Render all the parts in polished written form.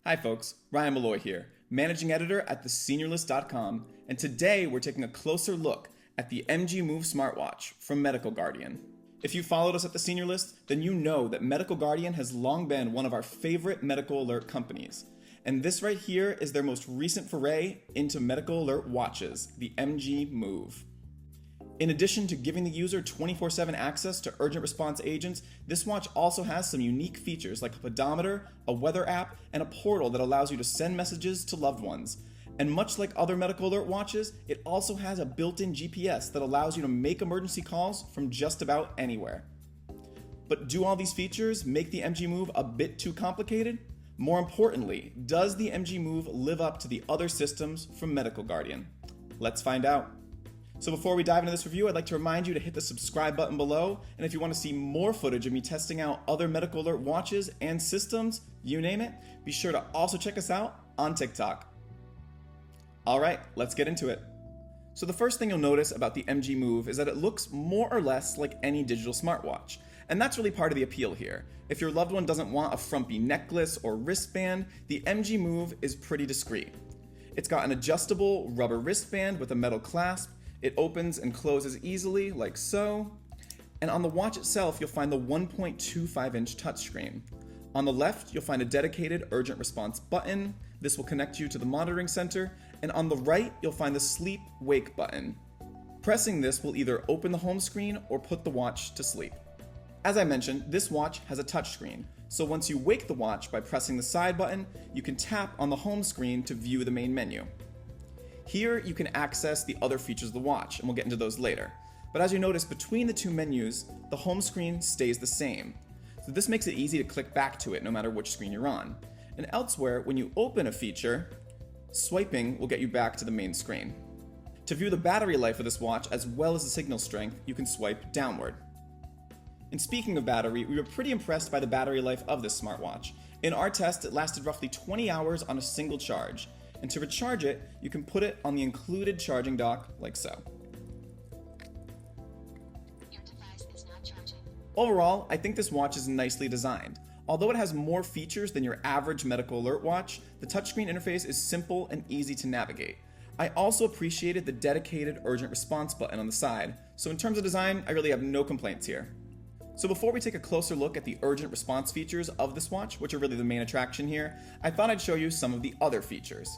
Hi folks, Ryan Molloy here, Managing Editor at theseniorlist.com, and today we're taking a closer look at the MGMove smartwatch from Medical Guardian. If you followed us at the Senior List, then you know that Medical Guardian has long been one of our favorite medical alert companies. And this right here is their most recent foray into medical alert watches, the MGMove. In addition to giving the user 24/7 access to urgent response agents, this watch also has some unique features like a pedometer, a weather app, and a portal that allows you to send messages to loved ones. And much like other medical alert watches, it also has a built-in GPS that allows you to make emergency calls from just about anywhere. But do all these features make the MGMove a bit too complicated? More importantly, does the MGMove live up to the other systems from Medical Guardian? Let's find out. So before we dive into this review, I'd like to remind you to hit the subscribe button below, and if you want to see more footage of me testing out other medical alert watches and systems, you name it, be sure to also check us out on TikTok. Alright, let's get into it. So the first thing you'll notice about the MGMove is that it looks more or less like any digital smartwatch, and that's really part of the appeal here. If your loved one doesn't want a frumpy necklace or wristband, the MGMove is pretty discreet. It's got an adjustable rubber wristband with a metal clasp. It opens and closes easily, like so. And on the watch itself, you'll find the 1.25-inch touchscreen. On the left, you'll find a dedicated urgent response button. This will connect you to the monitoring center. And on the right, you'll find the sleep-wake button. Pressing this will either open the home screen or put the watch to sleep. As I mentioned, this watch has a touchscreen. So once you wake the watch by pressing the side button, you can tap on the home screen to view the main menu. Here, you can access the other features of the watch, and we'll get into those later. But as you notice, between the two menus, the home screen stays the same. So this makes it easy to click back to it no matter which screen you're on. And elsewhere, when you open a feature, swiping will get you back to the main screen. To view the battery life of this watch, as well as the signal strength, you can swipe downward. And speaking of battery, we were pretty impressed by the battery life of this smartwatch. In our test, it lasted roughly 20 hours on a single charge. And to recharge it, you can put it on the included charging dock like so. Your device is not charging. Overall, I think this watch is nicely designed. Although it has more features than your average medical alert watch, the touchscreen interface is simple and easy to navigate. I also appreciated the dedicated urgent response button on the side, so in terms of design, I really have no complaints here. So before we take a closer look at the urgent response features of this watch, which are really the main attraction here, I thought I'd show you some of the other features.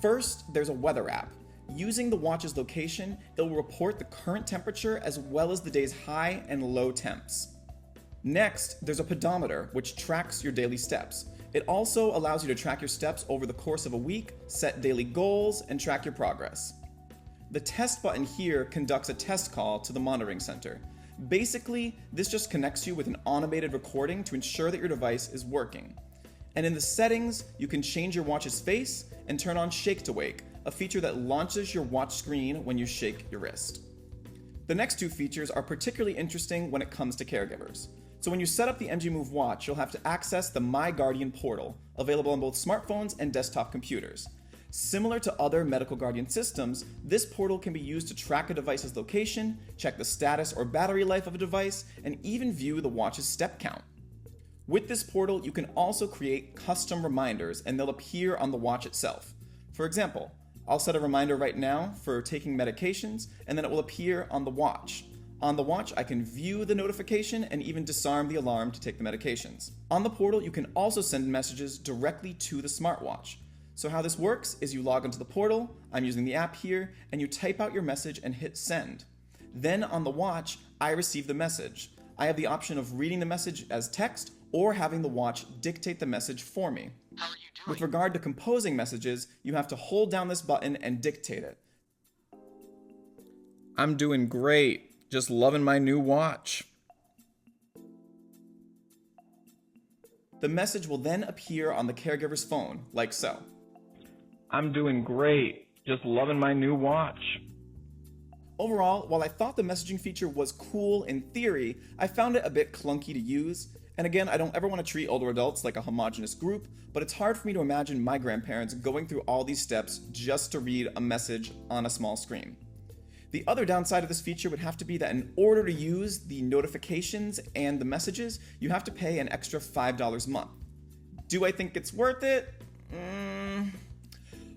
First, there's a weather app. Using the watch's location, it will report the current temperature as well as the day's high and low temps. Next, there's a pedometer, which tracks your daily steps. It also allows you to track your steps over the course of a week, set daily goals, and track your progress. The test button here conducts a test call to the monitoring center. Basically, this just connects you with an automated recording to ensure that your device is working. And in the settings, you can change your watch's face and turn on Shake to Wake, a feature that launches your watch screen when you shake your wrist. The next two features are particularly interesting when it comes to caregivers. So when you set up the MGMove watch, you'll have to access the My Guardian portal, available on both smartphones and desktop computers. Similar to other Medical Guardian systems, this portal can be used to track a device's location, check the status or battery life of a device, and even view the watch's step count. With this portal, you can also create custom reminders, and they'll appear on the watch itself. For example, I'll set a reminder right now for taking medications, and then it will appear on the watch. On the watch, I can view the notification and even disarm the alarm to take the medications. On the portal, you can also send messages directly to the smartwatch. So how this works is you log into the portal, I'm using the app here, and you type out your message and hit send. Then on the watch, I receive the message. I have the option of reading the message as text or having the watch dictate the message for me. How are you doing? With regard to composing messages, you have to hold down this button and dictate it. I'm doing great. Just loving my new watch. The message will then appear on the caregiver's phone, like so. I'm doing great. Just loving my new watch. Overall, while I thought the messaging feature was cool in theory, I found it a bit clunky to use. And again, I don't ever want to treat older adults like a homogenous group, but it's hard for me to imagine my grandparents going through all these steps just to read a message on a small screen. The other downside of this feature would have to be that in order to use the notifications and the messages, you have to pay an extra $5 a month. Do I think it's worth it?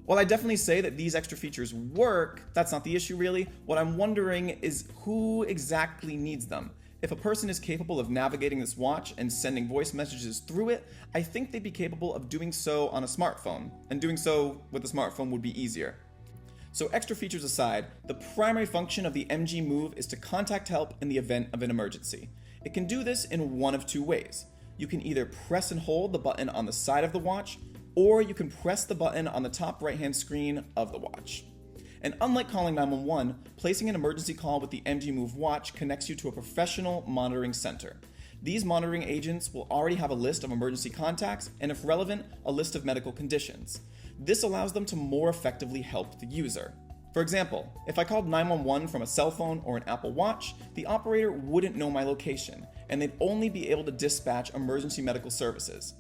While I definitely say that these extra features work, that's not the issue really. What I'm wondering is who exactly needs them. If a person is capable of navigating this watch and sending voice messages through it, I think they'd be capable of doing so on a smartphone, and doing so with a smartphone would be easier. So extra features aside, the primary function of the MGMove is to contact help in the event of an emergency. It can do this in one of two ways. You can either press and hold the button on the side of the watch, or you can press the button on the top right-hand screen of the watch. And unlike calling 911, placing an emergency call with the MGMove watch connects you to a professional monitoring center. These monitoring agents will already have a list of emergency contacts, and if relevant, a list of medical conditions. This allows them to more effectively help the user. For example, if I called 911 from a cell phone or an Apple Watch, the operator wouldn't know my location, and they'd only be able to dispatch emergency medical services.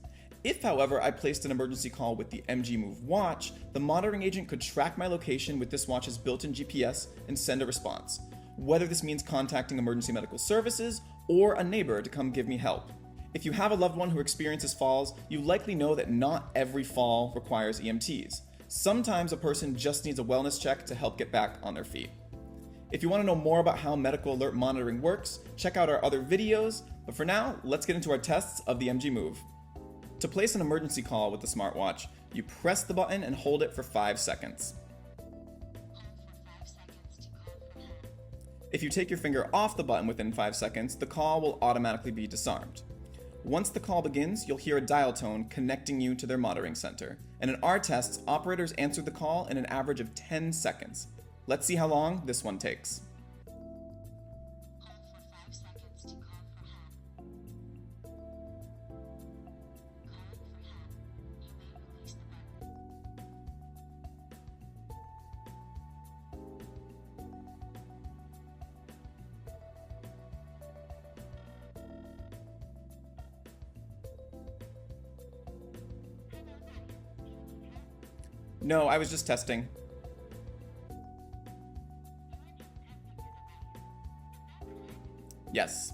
If, however, I placed an emergency call with the MGMove watch, the monitoring agent could track my location with this watch's built-in GPS and send a response, whether this means contacting emergency medical services or a neighbor to come give me help. If you have a loved one who experiences falls, you likely know that not every fall requires EMTs. Sometimes a person just needs a wellness check to help get back on their feet. If you want to know more about how medical alert monitoring works, check out our other videos, but for now, let's get into our tests of the MGMove. To place an emergency call with the smartwatch, you press the button and hold it for 5 seconds. If you take your finger off the button within 5 seconds, the call will automatically be disarmed. Once the call begins, you'll hear a dial tone connecting you to their monitoring center. And in our tests, operators answered the call in an average of 10 seconds. Let's see how long this one takes. No, I was just testing. Yes.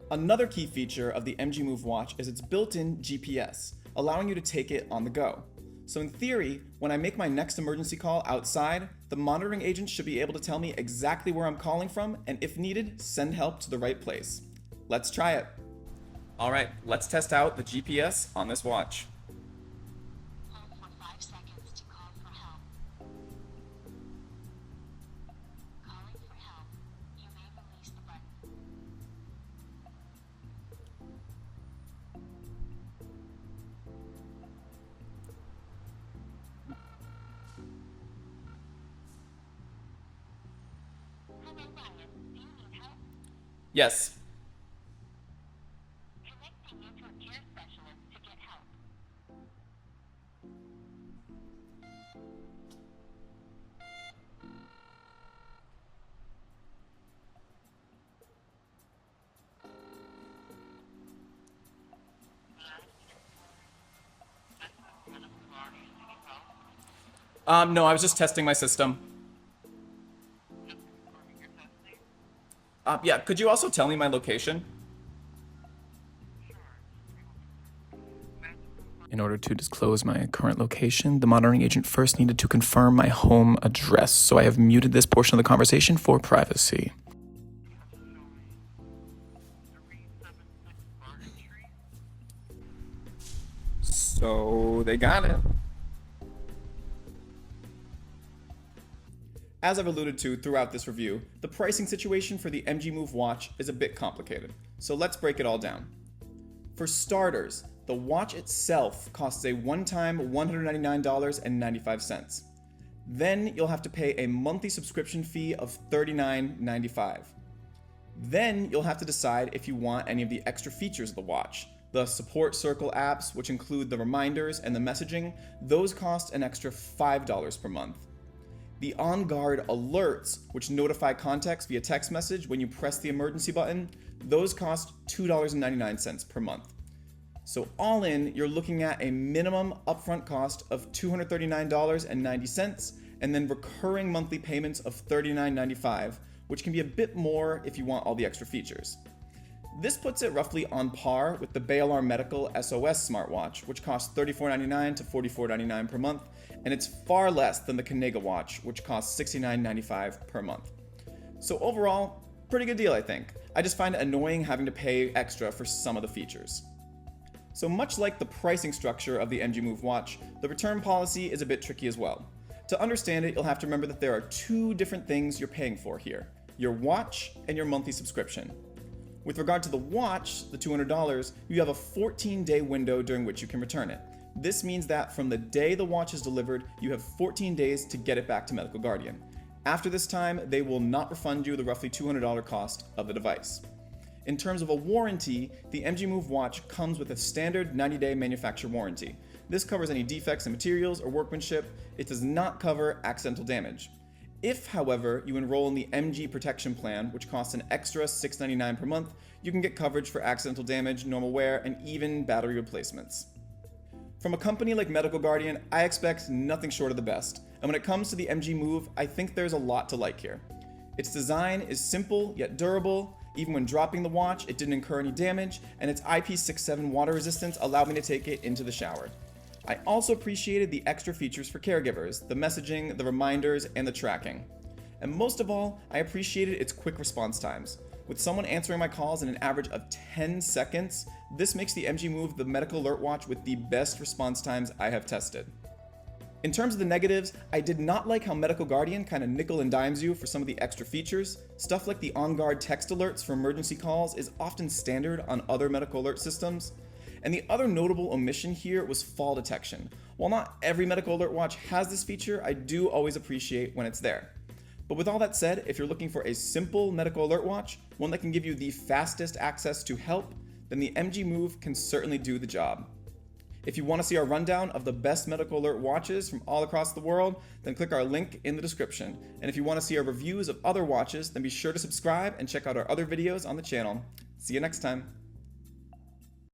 Another key feature of the MGMove watch is its built-in GPS, allowing you to take it on the go. So in theory, when I make my next emergency call outside, the monitoring agent should be able to tell me exactly where I'm calling from and, if needed, send help to the right place. Let's try it. All right, let's test out the GPS on this watch. Hold for 5 seconds to call for help. Calling for help. You may release the button. Hello, Ryan. Do you need help? Yes. Connecting you to a care specialist to get help. No, I was just testing my system. Yeah, could you also tell me my location? In order to disclose my current location, the monitoring agent first needed to confirm my home address, so I have muted this portion of the conversation for privacy. So they got it. As I've alluded to throughout this review, the pricing situation for the MGMove watch is a bit complicated, so let's break it all down. For starters, the watch itself costs a one-time $199.95. Then you'll have to pay a monthly subscription fee of $39.95. Then you'll have to decide if you want any of the extra features of the watch. The support circle apps, which include the reminders and the messaging, those cost an extra $5 per month. The on-guard alerts, which notify contacts via text message when you press the emergency button, those cost $2.99 per month. So all in, you're looking at a minimum upfront cost of $239.90 and then recurring monthly payments of $39.95, which can be a bit more if you want all the extra features. This puts it roughly on par with the Bay Alarm Medical SOS smartwatch, which costs $34.99 to $44.99 per month, and it's far less than the Kanega watch, which costs $69.95 per month. So overall, pretty good deal, I think. I just find it annoying having to pay extra for some of the features. So much like the pricing structure of the MGMove watch, the return policy is a bit tricky as well. To understand it, you'll have to remember that there are two different things you're paying for here: your watch and your monthly subscription. With regard to the watch, the $200, you have a 14-day window during which you can return it. This means that from the day the watch is delivered, you have 14 days to get it back to Medical Guardian. After this time, they will not refund you the roughly $200 cost of the device. In terms of a warranty, the MGMove watch comes with a standard 90-day manufacturer warranty. This covers any defects in materials or workmanship. It does not cover accidental damage. If, however, you enroll in the MG Protection Plan, which costs an extra $6.99 per month, you can get coverage for accidental damage, normal wear, and even battery replacements. From a company like Medical Guardian, I expect nothing short of the best, and when it comes to the MGMove, I think there's a lot to like here. Its design is simple yet durable. Even when dropping the watch, it didn't incur any damage, and its IP67 water resistance allowed me to take it into the shower. I also appreciated the extra features for caregivers, the messaging, the reminders, and the tracking. And most of all, I appreciated its quick response times. With someone answering my calls in an average of 10 seconds, this makes the MGMove the medical alert watch with the best response times I have tested. In terms of the negatives, I did not like how Medical Guardian kind of nickel and dimes you for some of the extra features. Stuff like the on-guard text alerts for emergency calls is often standard on other medical alert systems. And the other notable omission here was fall detection. While not every medical alert watch has this feature, I do always appreciate when it's there. But with all that said, if you're looking for a simple medical alert watch, one that can give you the fastest access to help, then the MGMove can certainly do the job. If you want to see our rundown of the best medical alert watches from all across the world, then click our link in the description. And if you want to see our reviews of other watches, then be sure to subscribe and check out our other videos on the channel. See you next time.